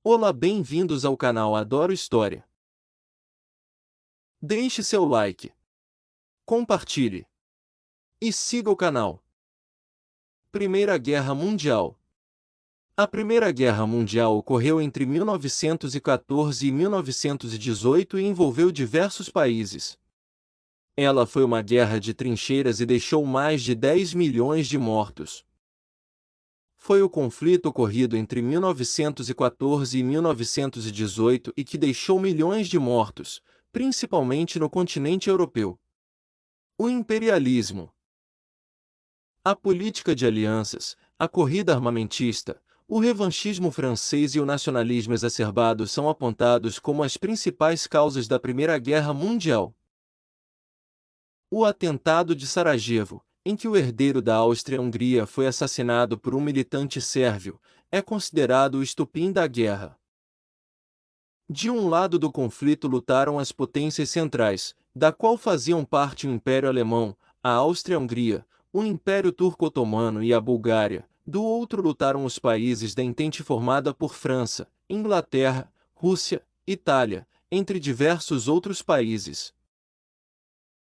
Olá, bem-vindos ao canal Adoro História. Deixe seu like, compartilhe e siga o canal. Primeira Guerra Mundial. A Primeira Guerra Mundial ocorreu entre 1914 e 1918 e envolveu diversos países. Ela foi uma guerra de trincheiras e deixou mais de 10 milhões de mortos. Foi o conflito ocorrido entre 1914 e 1918 e que deixou milhões de mortos, principalmente no continente europeu. O imperialismo. A política de alianças, a corrida armamentista, o revanchismo francês e o nacionalismo exacerbado são apontados como as principais causas da Primeira Guerra Mundial. O atentado de Sarajevo, em que o herdeiro da Áustria-Hungria foi assassinado por um militante sérvio, é considerado o estopim da guerra. De um lado do conflito lutaram as potências centrais, da qual faziam parte o Império Alemão, a Áustria-Hungria, o Império Turco-Otomano e a Bulgária. Do outro lutaram os países da Entente formada por França, Inglaterra, Rússia, Itália, entre diversos outros países.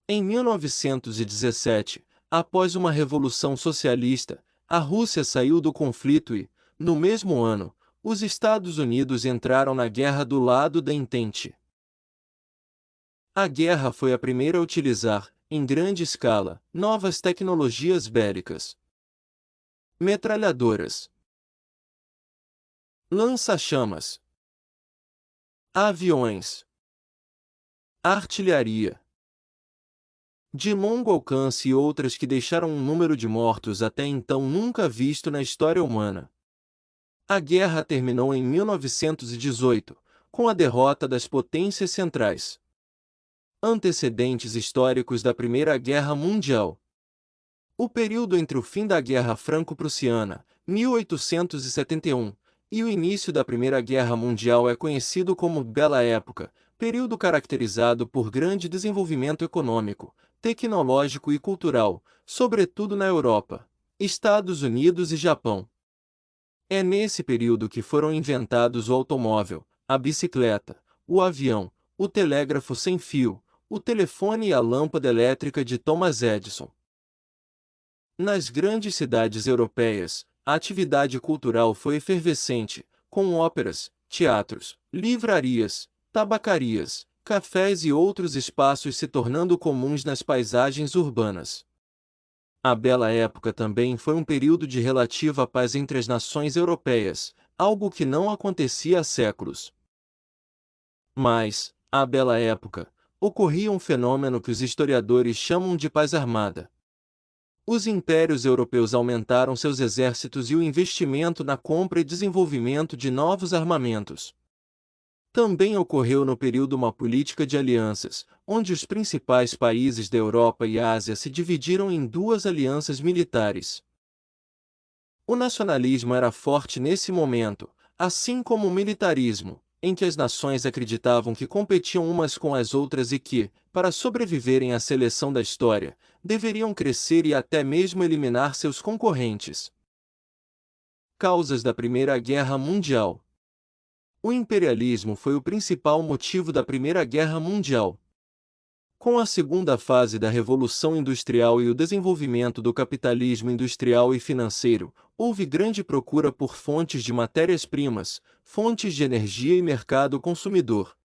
Em 1917, após uma revolução socialista, a Rússia saiu do conflito e, no mesmo ano, os Estados Unidos entraram na guerra do lado da Entente. A guerra foi a primeira a utilizar, em grande escala, novas tecnologias bélicas. Metralhadoras, lança-chamas, aviões, artilharia de longo alcance e outras que deixaram um número de mortos até então nunca visto na história humana. A guerra terminou em 1918, com a derrota das potências centrais. Antecedentes históricos da Primeira Guerra Mundial. O período entre o fim da Guerra Franco-Prussiana, 1871, e o início da Primeira Guerra Mundial é conhecido como Bela Época, período caracterizado por grande desenvolvimento econômico, tecnológico e cultural, sobretudo na Europa, Estados Unidos e Japão. É nesse período que foram inventados o automóvel, a bicicleta, o avião, o telégrafo sem fio, o telefone e a lâmpada elétrica de Thomas Edison. Nas grandes cidades europeias, a atividade cultural foi efervescente, com óperas, teatros, livrarias, tabacarias, cafés e outros espaços se tornando comuns nas paisagens urbanas. A Bela Época também foi um período de relativa paz entre as nações europeias, algo que não acontecia há séculos. Mas, à Bela Época, ocorria um fenômeno que os historiadores chamam de paz armada. Os impérios europeus aumentaram seus exércitos e o investimento na compra e desenvolvimento de novos armamentos. Também ocorreu no período uma política de alianças, onde os principais países da Europa e Ásia se dividiram em duas alianças militares. O nacionalismo era forte nesse momento, assim como o militarismo, em que as nações acreditavam que competiam umas com as outras e que, para sobreviverem à seleção da história, deveriam crescer e até mesmo eliminar seus concorrentes. Causas da Primeira Guerra Mundial. O imperialismo foi o principal motivo da Primeira Guerra Mundial. Com a segunda fase da Revolução Industrial e o desenvolvimento do capitalismo industrial e financeiro, houve grande procura por fontes de matérias-primas, fontes de energia e mercado consumidor.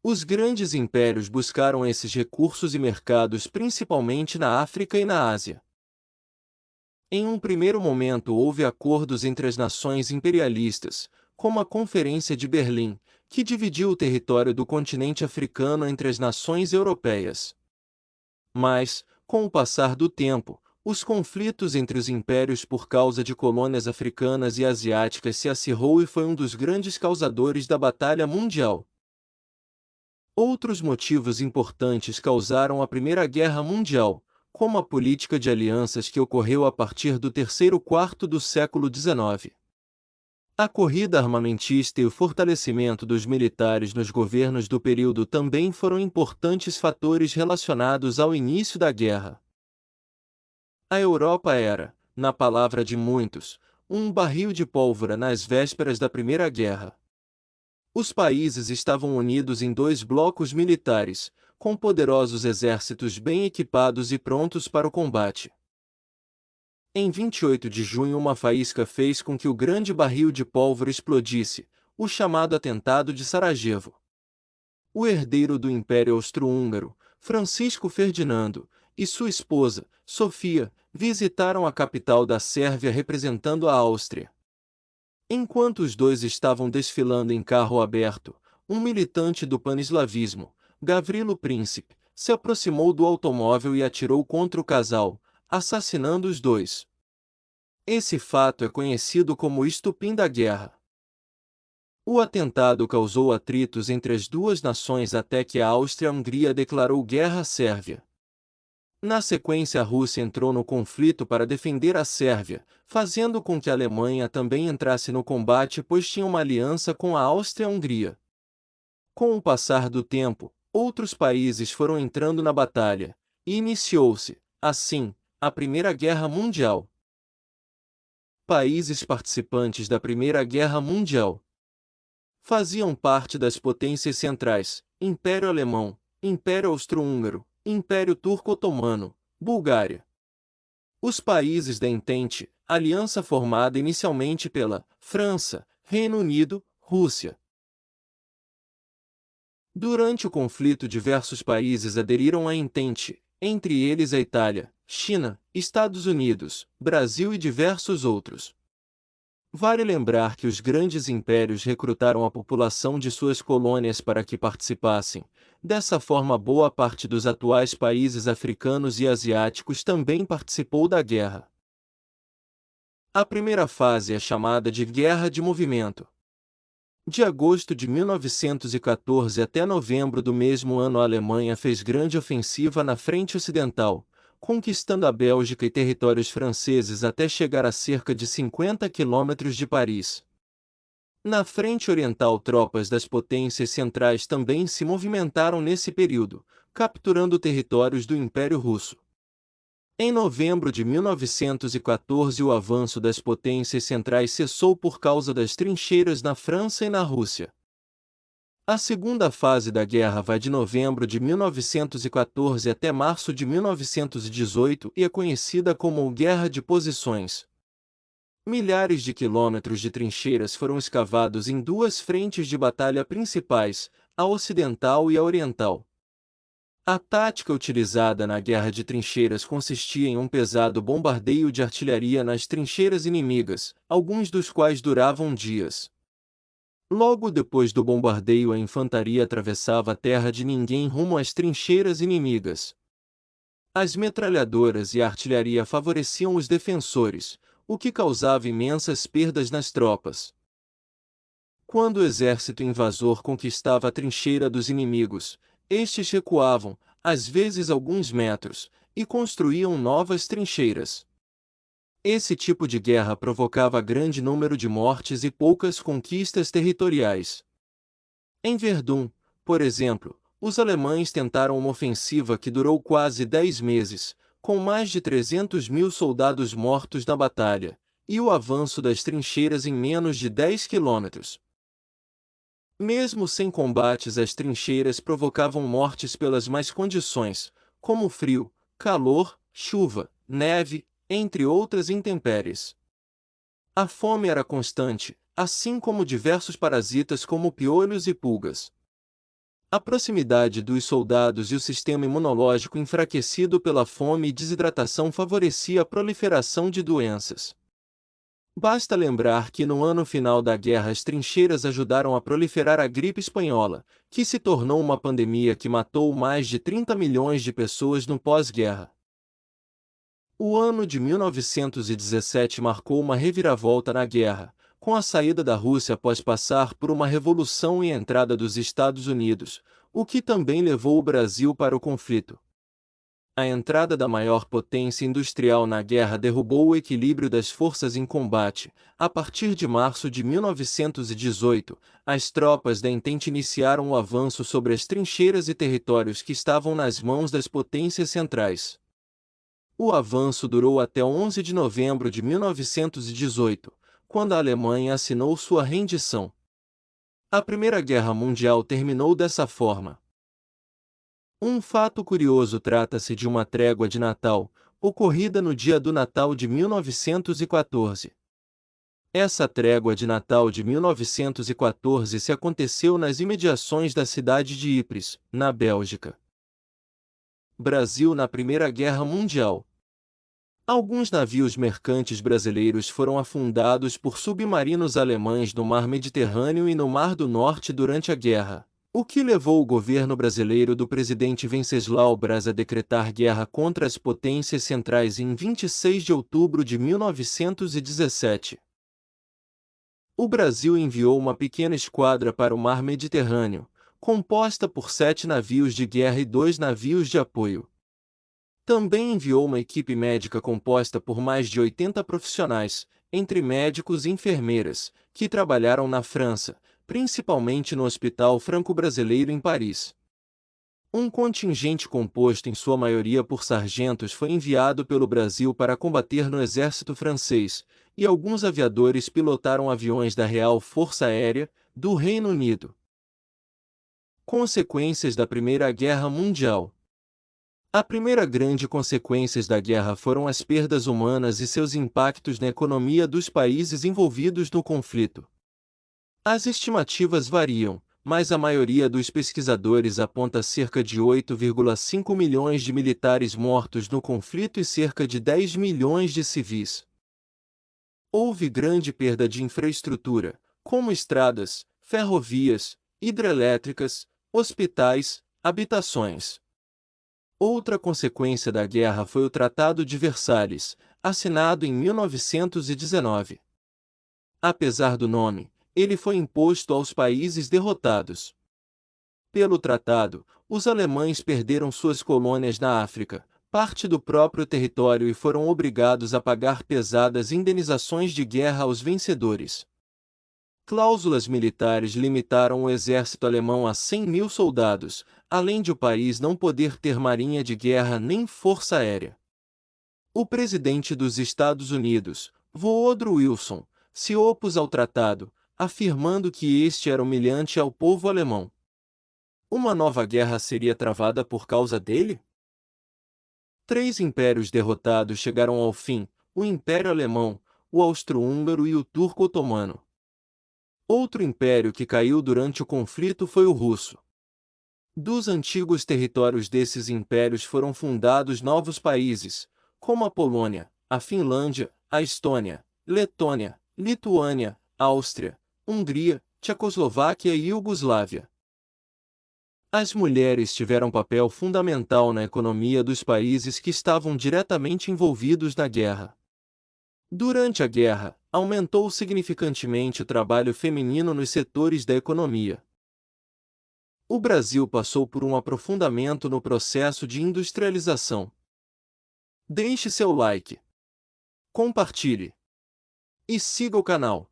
Os grandes impérios buscaram esses recursos e mercados principalmente na África e na Ásia. Em um primeiro momento houve acordos entre as nações imperialistas, como a Conferência de Berlim, que dividiu o território do continente africano entre as nações europeias. Mas, com o passar do tempo, os conflitos entre os impérios por causa de colônias africanas e asiáticas se acirrou e foi um dos grandes causadores da Batalha Mundial. Outros motivos importantes causaram a Primeira Guerra Mundial, como a política de alianças que ocorreu a partir do terceiro quarto do século XIX. A corrida armamentista e o fortalecimento dos militares nos governos do período também foram importantes fatores relacionados ao início da guerra. A Europa era, na palavra de muitos, um barril de pólvora nas vésperas da Primeira Guerra. Os países estavam unidos em dois blocos militares, com poderosos exércitos bem equipados e prontos para o combate. Em 28 de junho, uma faísca fez com que o grande barril de pólvora explodisse, o chamado Atentado de Sarajevo. O herdeiro do Império Austro-Húngaro, Francisco Ferdinando, e sua esposa, Sofia, visitaram a capital da Sérvia representando a Áustria. Enquanto os dois estavam desfilando em carro aberto, um militante do paneslavismo, Gavrilo Princip, se aproximou do automóvel e atirou contra o casal, assassinando os dois. Esse fato é conhecido como o estupim da guerra. O atentado causou atritos entre as duas nações até que a Áustria-Hungria declarou guerra à Sérvia. Na sequência, a Rússia entrou no conflito para defender a Sérvia, fazendo com que a Alemanha também entrasse no combate, pois tinha uma aliança com a Áustria-Hungria. Com o passar do tempo, outros países foram entrando na batalha, e iniciou-se, assim, a Primeira Guerra Mundial. Países participantes da Primeira Guerra Mundial faziam parte das potências centrais: Império Alemão, Império Austro-Húngaro, Império Turco-Otomano, Bulgária. Os países da Entente, aliança formada inicialmente pela França, Reino Unido, Rússia. Durante o conflito, diversos países aderiram à Entente, entre eles a Itália, China, Estados Unidos, Brasil e diversos outros. Vale lembrar que os grandes impérios recrutaram a população de suas colônias para que participassem. Dessa forma, boa parte dos atuais países africanos e asiáticos também participou da guerra. A primeira fase é chamada de Guerra de Movimento. De agosto de 1914 até novembro do mesmo ano, a Alemanha fez grande ofensiva na frente ocidental, conquistando a Bélgica e territórios franceses até chegar a cerca de 50 quilômetros de Paris. Na frente oriental, tropas das potências centrais também se movimentaram nesse período, capturando territórios do Império Russo. Em novembro de 1914, o avanço das potências centrais cessou por causa das trincheiras na França e na Rússia. A segunda fase da guerra vai de novembro de 1914 até março de 1918 e é conhecida como Guerra de Posições. Milhares de quilômetros de trincheiras foram escavados em duas frentes de batalha principais, a ocidental e a oriental. A tática utilizada na guerra de trincheiras consistia em um pesado bombardeio de artilharia nas trincheiras inimigas, alguns dos quais duravam dias. Logo depois do bombardeio, a infantaria atravessava a terra de ninguém rumo às trincheiras inimigas. As metralhadoras e a artilharia favoreciam os defensores, o que causava imensas perdas nas tropas. Quando o exército invasor conquistava a trincheira dos inimigos, estes recuavam, às vezes alguns metros, e construíam novas trincheiras. Esse tipo de guerra provocava grande número de mortes e poucas conquistas territoriais. Em Verdun, por exemplo, os alemães tentaram uma ofensiva que durou quase 10 meses, com mais de 300.000 soldados mortos na batalha, e o avanço das trincheiras em menos de 10 quilômetros. Mesmo sem combates, as trincheiras provocavam mortes pelas más condições, como frio, calor, chuva, neve, entre outras intempéries. A fome era constante, assim como diversos parasitas como piolhos e pulgas. A proximidade dos soldados e o sistema imunológico enfraquecido pela fome e desidratação favorecia a proliferação de doenças. Basta lembrar que no ano final da guerra as trincheiras ajudaram a proliferar a gripe espanhola, que se tornou uma pandemia que matou mais de 30 milhões de pessoas no pós-guerra. O ano de 1917 marcou uma reviravolta na guerra, com a saída da Rússia após passar por uma revolução e a entrada dos Estados Unidos, o que também levou o Brasil para o conflito. A entrada da maior potência industrial na guerra derrubou o equilíbrio das forças em combate. A partir de março de 1918, as tropas da Entente iniciaram o avanço sobre as trincheiras e territórios que estavam nas mãos das potências centrais. O avanço durou até 11 de novembro de 1918, quando a Alemanha assinou sua rendição. A Primeira Guerra Mundial terminou dessa forma. Um fato curioso: trata-se de uma trégua de Natal, ocorrida no dia do Natal de 1914. Essa trégua de Natal de 1914 se aconteceu nas imediações da cidade de Ypres, na Bélgica. Brasil na Primeira Guerra Mundial. Alguns navios mercantes brasileiros foram afundados por submarinos alemães no Mar Mediterrâneo e no Mar do Norte durante a guerra, o que levou o governo brasileiro do presidente Venceslau Braz a decretar guerra contra as potências centrais em 26 de outubro de 1917. O Brasil enviou uma pequena esquadra para o Mar Mediterrâneo, composta por 7 navios de guerra e 2 navios de apoio. Também enviou uma equipe médica composta por mais de 80 profissionais, entre médicos e enfermeiras, que trabalharam na França, principalmente no Hospital Franco-Brasileiro em Paris. Um contingente composto em sua maioria por sargentos foi enviado pelo Brasil para combater no exército francês, e alguns aviadores pilotaram aviões da Real Força Aérea, do Reino Unido. Consequências da Primeira Guerra Mundial. A primeira grande consequência da guerra foram as perdas humanas e seus impactos na economia dos países envolvidos no conflito. As estimativas variam, mas a maioria dos pesquisadores aponta cerca de 8,5 milhões de militares mortos no conflito e cerca de 10 milhões de civis. Houve grande perda de infraestrutura, como estradas, ferrovias, hidrelétricas, hospitais, habitações. Outra consequência da guerra foi o Tratado de Versalhes, assinado em 1919. Apesar do nome, ele foi imposto aos países derrotados. Pelo tratado, os alemães perderam suas colônias na África, parte do próprio território, e foram obrigados a pagar pesadas indenizações de guerra aos vencedores. Cláusulas militares limitaram o exército alemão a 100.000 soldados, além de o país não poder ter marinha de guerra nem força aérea. O presidente dos Estados Unidos, Woodrow Wilson, se opôs ao tratado, afirmando que este era humilhante ao povo alemão. Uma nova guerra seria travada por causa dele? 3 impérios derrotados chegaram ao fim: o Império Alemão, o Austro-Húngaro e o Turco-Otomano. Outro império que caiu durante o conflito foi o russo. Dos antigos territórios desses impérios foram fundados novos países, como a Polônia, a Finlândia, a Estônia, Letônia, Lituânia, Áustria, Hungria, Tchecoslováquia e Iugoslávia. As mulheres tiveram papel fundamental na economia dos países que estavam diretamente envolvidos na guerra. Durante a guerra, aumentou significantemente o trabalho feminino nos setores da economia. O Brasil passou por um aprofundamento no processo de industrialização. Deixe seu like, compartilhe e siga o canal.